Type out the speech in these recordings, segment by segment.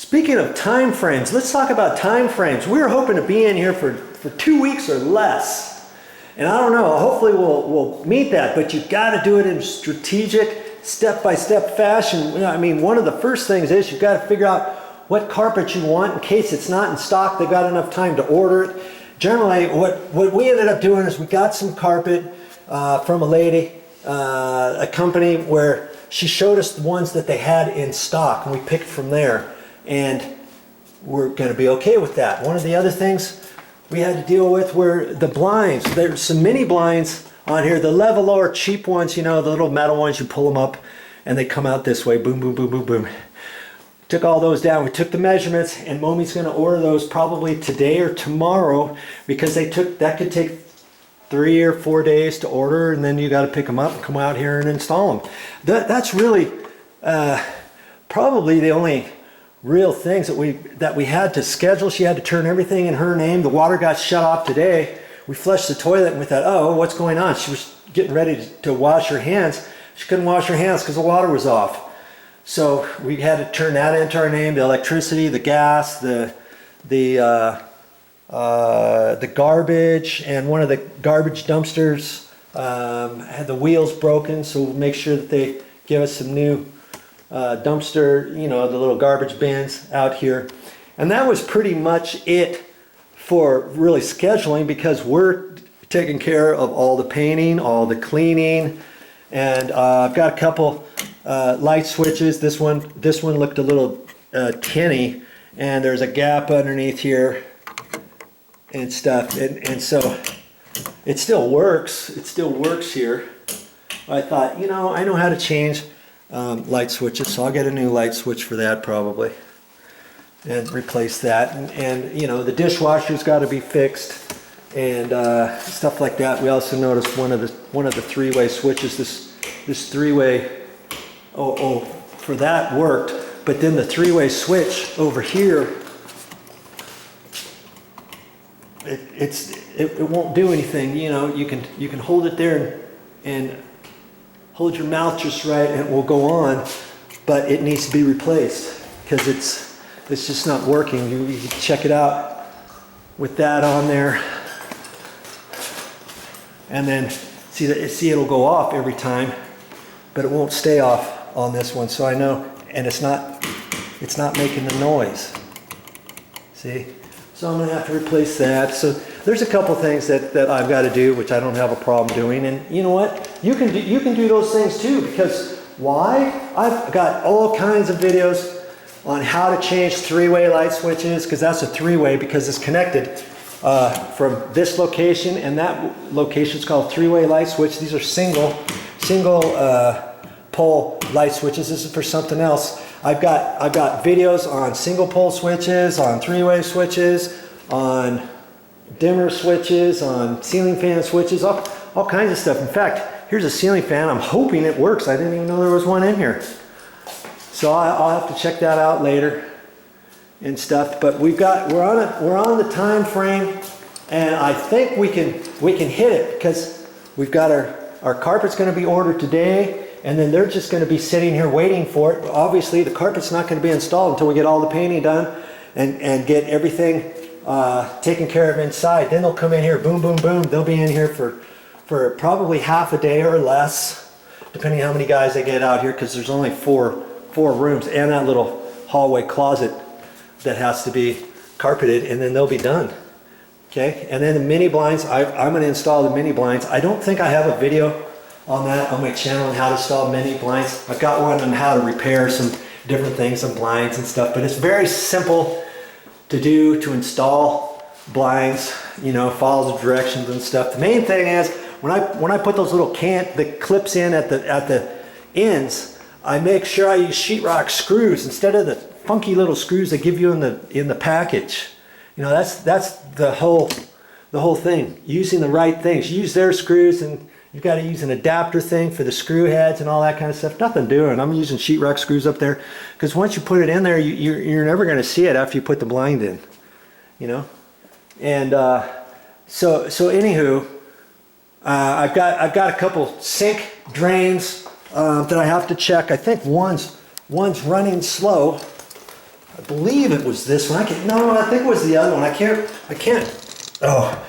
Speaking of time frames, let's talk about time frames. We were hoping to be in here for 2 weeks or less. And I don't know, hopefully we'll meet that, but you've got to do it in strategic, step-by-step fashion. You know, I mean, one of the first things is you've got to figure out what carpet you want in case it's not in stock. They've got enough time to order it. Generally, what we ended up doing is we got some carpet from a lady, a company where she showed us the ones that they had in stock, and we picked from there. And we're going to be okay with that. One of the other things we had to deal with were the blinds. There's some mini blinds on here, the level or cheap ones, you know, the little metal ones, you pull them up and they come out this way, boom, boom, boom, boom, boom. Took all those down. We took the measurements, and Momi's going to order those probably today or tomorrow, because that could take 3 or 4 days to order, and then you got to pick them up and come out here and install them. That's really probably the only real things that we had to schedule. She had to turn everything in her name. The water got shut off today. We flushed the toilet and we thought, oh, what's going on? She was getting ready to wash her hands. She couldn't wash her hands because the water was off. So we had to turn that into our name, the electricity, the gas, the garbage, and one of the garbage dumpsters had the wheels broken, so we'll make sure that they give us some new dumpster, you know, the little garbage bins out here. And that was pretty much it for really scheduling, because we're taking care of all the painting, all the cleaning, and I've got a couple light switches. This one looked a little tinny, and there's a gap underneath here and stuff, and so it still works. It still works here. I thought, you know, I know how to change light switches, so I'll get a new light switch for that probably and replace that, and you know, the dishwasher's got to be fixed and stuff like that. We also noticed one of the three-way switches, this three-way for that worked, but then the three-way switch over here, it won't do anything. You know, you can hold it there and hold your mouth just right and it will go on, but it needs to be replaced because it's just not working. You can check it out with that on there, and then see it'll go off every time, but it won't stay off on this one. So I know, and it's not making the noise. See? So I'm gonna have to replace that. So there's a couple things that I've got to do, which I don't have a problem doing. And you know what? You can do those things too, because why? I've got all kinds of videos on how to change three-way light switches, because that's a three-way because it's connected from this location and that location. It's called three-way light switch. These are single pole light switches. This is for something else. I've got videos on single pole switches, on three-way switches, on dimmer switches, on ceiling fan switches, all kinds of stuff. In fact, here's a ceiling fan. I'm hoping it works. I didn't even know there was one in here. So I'll have to check that out later and stuff. But we're on the time frame, and I think we can hit it, because we've got our carpet's going to be ordered today. And then they're just going to be sitting here waiting for it. Obviously, the carpet's not going to be installed until we get all the painting done and get everything taken care of inside. Then they'll come in here, boom, boom, boom. They'll be in here for probably half a day or less, depending on how many guys they get out here, because there's only four rooms and that little hallway closet that has to be carpeted, and then they'll be done. Okay, and then the mini blinds, I'm going to install the mini blinds. I don't think I have a video on that on my channel on how to install mini blinds. I've got one on how to repair some different things, some blinds and stuff, but it's very simple to do, to install blinds, you know, follow the directions and stuff. The main thing is when I put those little the clips in at the ends, I make sure I use sheetrock screws instead of the funky little screws they give you in the package. You know, that's the whole thing. Using the right things. Use their screws, and you've got to use an adapter thing for the screw heads and all that kind of stuff. Nothing doing. I'm using sheetrock screws up there, because once you put it in there, you're never going to see it after you put the blind in. You know, and so anywho, I've got a couple sink drains that I have to check. I think one's running slow. I believe it was this one. No, I think it was the other one. I can't. Oh,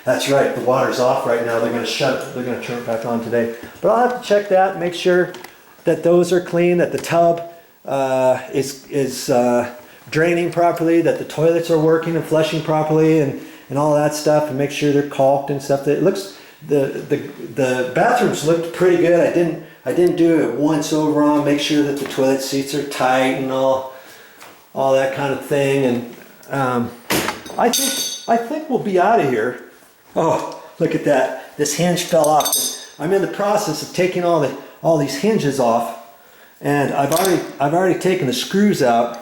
that's right. The water's off right now. They're going to turn it back on today. But I'll have to check that, make sure that those are clean, that the tub is draining properly, that the toilets are working and flushing properly, and all that stuff, and make sure they're caulked and stuff. It looks, the bathrooms looked pretty good. I didn't do it once over on, make sure that the toilet seats are tight and all that kind of thing. And I think we'll be out of here. Oh, look at that! This hinge fell off. I'm in the process of taking all these hinges off, and I've already taken the screws out.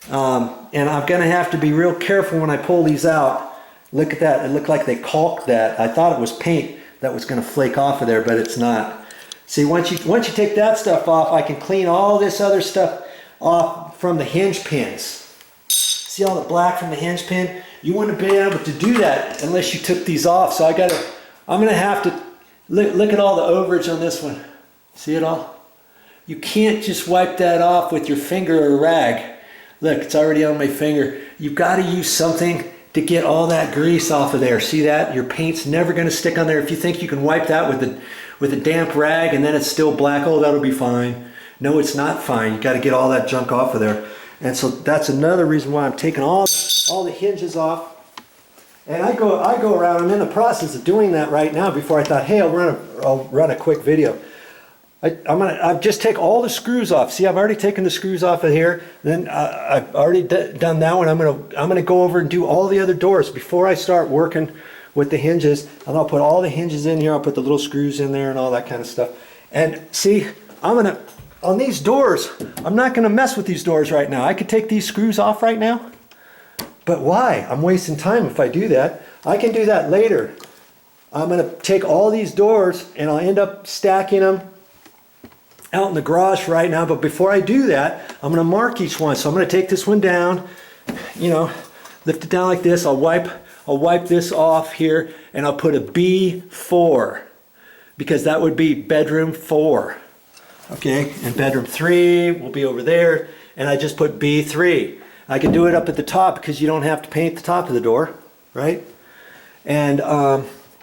And I'm gonna have to be real careful when I pull these out. Look at that! It looked like they caulked that. I thought it was paint that was gonna flake off of there, but it's not. See, once you take that stuff off, I can clean all this other stuff off from the hinge pins. See all the black from the hinge pin? You wouldn't be able to do that unless you took these off. So I'm gonna have to look at all the overage on this one. See it all? You can't just wipe that off with your finger or a rag. Look, it's already on my finger. You've got to use something to get all that grease off of there. See that? Your paint's never going to stick on there. If you think you can wipe that with a damp rag and then it's still black, oh, that'll be fine. No, it's not fine. You got to get all that junk off of there. And so that's another reason why I'm taking all the hinges off. And I go around. I'm in the process of doing that right now. Before I thought, hey, I'll run a quick video. I've just take all the screws off. See, I've already taken the screws off of here. Then I've already done that one. I'm gonna go over and do all the other doors before I start working with the hinges. And I'll put all the hinges in here. I'll put the little screws in there and all that kind of stuff. And see, on these doors, I'm not gonna mess with these doors right now. I could take these screws off right now. But why? I'm wasting time if I do that. I can do that later. I'm gonna take all these doors and I'll end up stacking them out in the garage right now. But before I do that, I'm gonna mark each one. So I'm gonna take this one down, lift it down like this. I'll wipe this off here and I'll put a B4 because that would be bedroom 4. Okay, and bedroom 3 will be over there, and I just put B3. I can do it up at the top because you don't have to paint the top of the door, right? And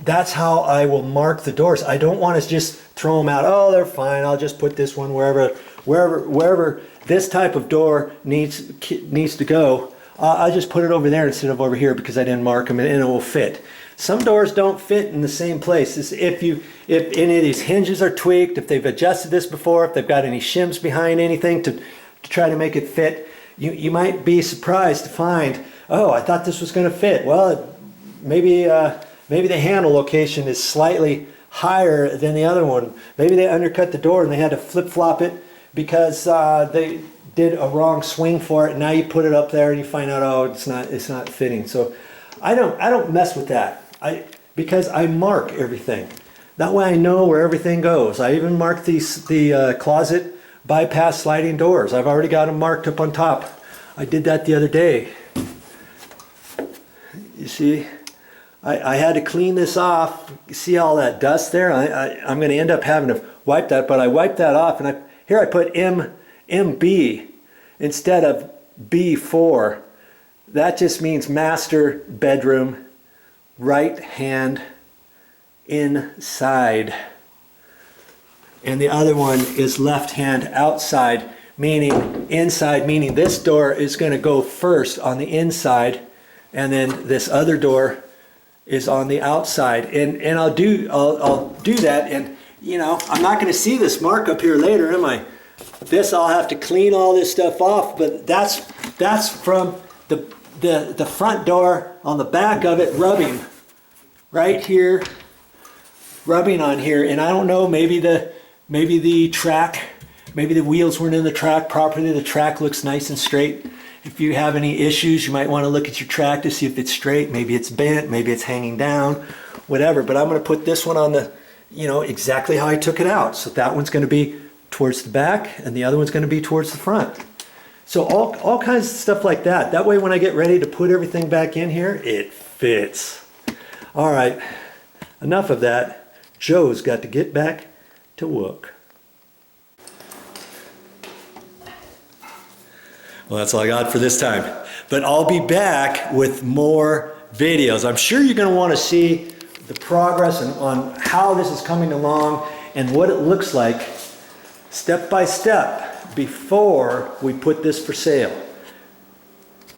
that's how I will mark the doors. I don't want to just throw them out. Oh, they're fine. I'll just put this one wherever this type of door needs to go. I'll just put it over there instead of over here because I didn't mark them, and it will fit. Some doors don't fit in the same place. If any of these hinges are tweaked, if they've adjusted this before, if they've got any shims behind anything to try to make it fit, you might be surprised to find, oh, I thought this was going to fit. Well, maybe the handle location is slightly higher than the other one. Maybe they undercut the door and they had to flip-flop it because they did a wrong swing for it. And now you put it up there and you find out, oh, it's not fitting. So I don't mess with that. Because I mark everything. That way I know where everything goes. I even mark the closet bypass sliding doors. I've already got them marked up on top. I did that the other day. You see, I had to clean this off. You see all that dust there? I'm going to end up having to wipe that, but I wiped that off, and here I put MB instead of B4. That just means master bedroom, right hand inside. And the other one is left hand outside, meaning inside, meaning this door is going to go first on the inside, and then this other door is on the outside. And I'll do that, and I'm not going to see this mark up here later, am I? This I'll have to clean all this stuff off, but that's from the front door on the back of it rubbing right here, rubbing on here. And I don't know, maybe the track, maybe the wheels weren't in the track properly. The track looks nice and straight. If you have any issues, you might want to look at your track to see if it's straight. Maybe it's bent, maybe it's hanging down, whatever. But I'm going to put this one on the, exactly how I took it out. So that one's going to be towards the back and the other one's going to be towards the front. So all kinds of stuff like that. That way when I get ready to put everything back in here, it fits. All right, enough of that. Joe's got to get back to work. Well, that's all I got for this time. But I'll be back with more videos. I'm sure you're gonna wanna see the progress and on how this is coming along and what it looks like step by step before we put this for sale.